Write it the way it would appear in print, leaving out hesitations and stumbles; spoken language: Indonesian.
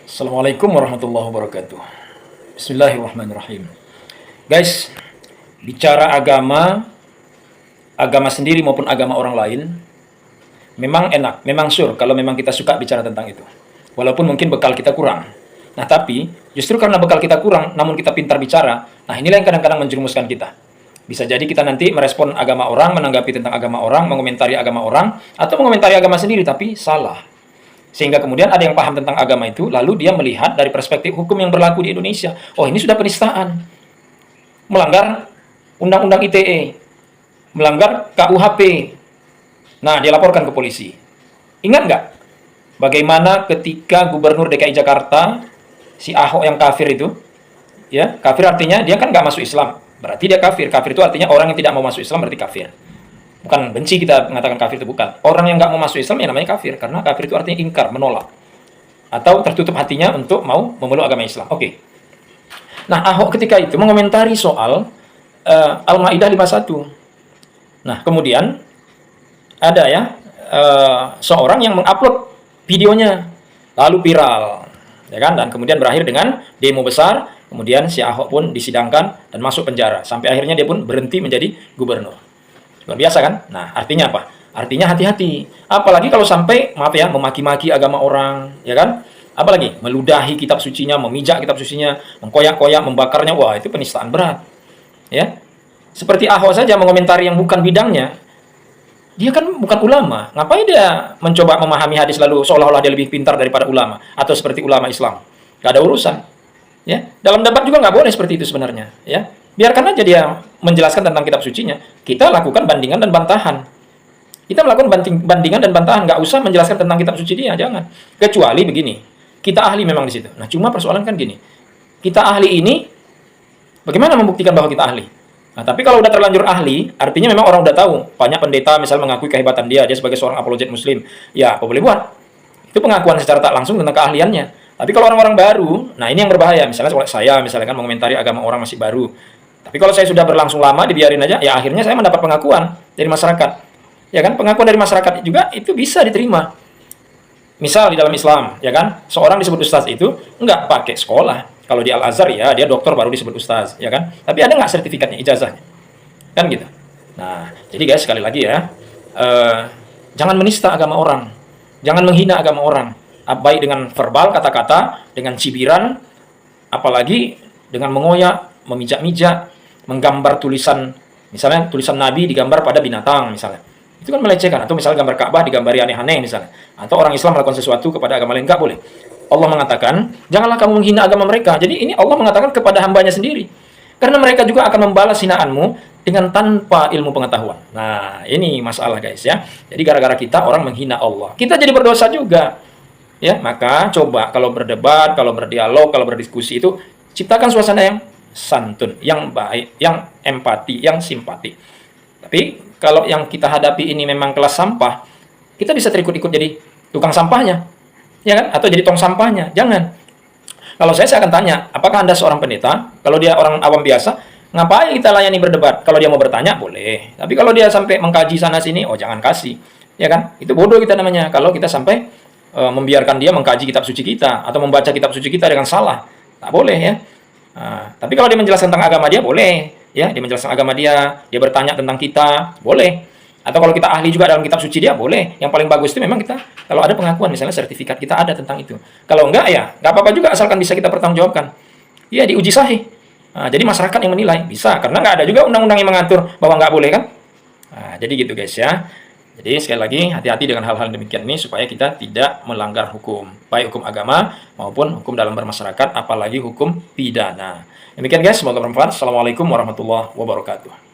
Assalamualaikum warahmatullahi wabarakatuh. Bismillahirrahmanirrahim. Guys, bicara agama sendiri maupun agama orang lain, memang enak, memang sure kalau memang kita suka bicara tentang itu. Walaupun mungkin bekal kita kurang. Nah, tapi justru karena bekal kita kurang, namun kita pintar bicara, nah inilah yang kadang-kadang menjerumuskan kita. Bisa jadi kita nanti merespon agama orang, menanggapi tentang agama orang, mengomentari agama orang, atau mengomentari agama sendiri, tapi salah. Sehingga kemudian ada yang paham tentang agama itu, lalu dia melihat dari perspektif hukum yang berlaku di Indonesia. Oh, ini sudah penistaan. Melanggar Undang-Undang ITE. Melanggar KUHP. Nah, dia laporkan ke polisi. Ingat nggak? Bagaimana ketika Gubernur DKI Jakarta, si Ahok yang kafir itu, ya, kafir artinya dia kan nggak masuk Islam. Berarti dia kafir. Kafir itu artinya orang yang tidak mau masuk Islam berarti kafir. Bukan benci kita mengatakan kafir itu, bukan. Orang yang nggak mau masuk Islam ya namanya kafir. Karena kafir itu artinya ingkar, menolak. Atau tertutup hatinya untuk mau memeluk agama Islam. Oke. Nah, Ahok ketika itu mengomentari soal Al-Ma'idah 51. Nah, kemudian ada ya seorang yang mengupload videonya. Lalu viral. Ya kan? Dan kemudian berakhir dengan demo besar. Kemudian si Ahok pun disidangkan dan masuk penjara. Sampai akhirnya dia pun berhenti menjadi gubernur. Luar biasa kan? Nah, artinya apa? Artinya hati-hati. Apalagi kalau sampai, maaf ya, memaki-maki agama orang, ya kan? Apalagi meludahi kitab sucinya, memijak kitab sucinya, mengkoyak-koyak, membakarnya. Wah, itu penistaan berat. Ya. Seperti Ahok saja mengomentari yang bukan bidangnya. Dia kan bukan ulama. Ngapain dia mencoba memahami hadis lalu seolah-olah dia lebih pintar daripada ulama atau seperti ulama Islam? Gak ada urusan. Ya. Dalam debat juga nggak boleh seperti itu sebenarnya, ya. Biarkan aja dia menjelaskan tentang kitab sucinya. Kita lakukan bandingan dan bantahan. Kita melakukan bandingan dan bantahan. Nggak usah menjelaskan tentang kitab suci dia, jangan. Kecuali begini, kita ahli memang di situ. Nah, cuma persoalan kan gini. Kita ahli ini, bagaimana membuktikan bahwa kita ahli? Nah, tapi kalau udah terlanjur ahli, artinya memang orang udah tahu. Banyak pendeta misalnya mengakui kehebatan dia sebagai seorang apologet muslim. Ya, apa boleh buat? Itu pengakuan secara tak langsung tentang keahliannya. Tapi kalau orang-orang baru, nah ini yang berbahaya. Misalnya saya misalnya kan mengomentari agama orang masih baru. Tapi kalau saya sudah berlangsung lama, dibiarin aja, ya akhirnya saya mendapat pengakuan dari masyarakat. Ya kan, pengakuan dari masyarakat juga itu bisa diterima. Misal di dalam Islam, ya kan, seorang disebut ustaz itu enggak pakai sekolah. Kalau di Al-Azhar ya, dia doktor baru disebut ustaz, ya kan. Tapi ada nggak sertifikatnya, ijazahnya? Kan gitu. Nah, jadi guys, sekali lagi ya, jangan menista agama orang. Jangan menghina agama orang. Baik dengan verbal, kata-kata, dengan cibiran, apalagi dengan mengoyak, memijak-mijak, menggambar tulisan, misalnya tulisan Nabi digambar pada binatang misalnya. Itu kan melecehkan. Atau misalnya gambar Ka'bah digambari aneh-aneh misalnya. Atau orang Islam melakukan sesuatu kepada agama lain, nggak boleh. Allah mengatakan, janganlah kamu menghina agama mereka. Jadi ini Allah mengatakan kepada hambanya sendiri. Karena mereka juga akan membalas hinaanmu dengan tanpa ilmu pengetahuan. Nah, ini masalah guys ya. Jadi gara-gara kita orang menghina Allah, kita jadi berdosa juga. Ya, maka coba kalau berdebat, kalau berdialog, kalau berdiskusi itu ciptakan suasana yang santun, yang baik, yang empati, yang simpati. Tapi kalau yang kita hadapi ini memang kelas sampah, kita bisa terikut-ikut jadi tukang sampahnya, ya kan? Atau jadi tong sampahnya. Jangan. Kalau saya akan tanya, apakah Anda seorang pendeta? Kalau dia orang awam biasa, ngapain kita layani berdebat? Kalau dia mau bertanya, boleh. Tapi kalau dia sampai mengkaji sana-sini, oh jangan kasih. Ya kan? Itu bodoh kita namanya. Kalau kita sampai membiarkan dia mengkaji kitab suci kita, atau membaca kitab suci kita dengan salah. Tak boleh ya. Nah, tapi kalau dia menjelaskan tentang agama dia, boleh. Ya, dia menjelaskan agama dia bertanya tentang kita, boleh. Atau kalau kita ahli juga dalam kitab suci dia, boleh. Yang paling bagus itu memang kita, kalau ada pengakuan, misalnya sertifikat kita ada tentang itu. Kalau enggak ya, nggak apa-apa juga, asalkan bisa kita pertanggungjawabkan. Ya, diuji sahih. Nah, jadi masyarakat yang menilai, bisa. Karena nggak ada juga undang-undang yang mengatur bahwa nggak boleh kan. Nah, jadi gitu guys ya. Jadi sekali lagi hati-hati dengan hal-hal demikian ini supaya kita tidak melanggar hukum, baik hukum agama maupun hukum dalam bermasyarakat, apalagi hukum pidana. Demikian guys, semoga bermanfaat. Assalamualaikum warahmatullahi wabarakatuh.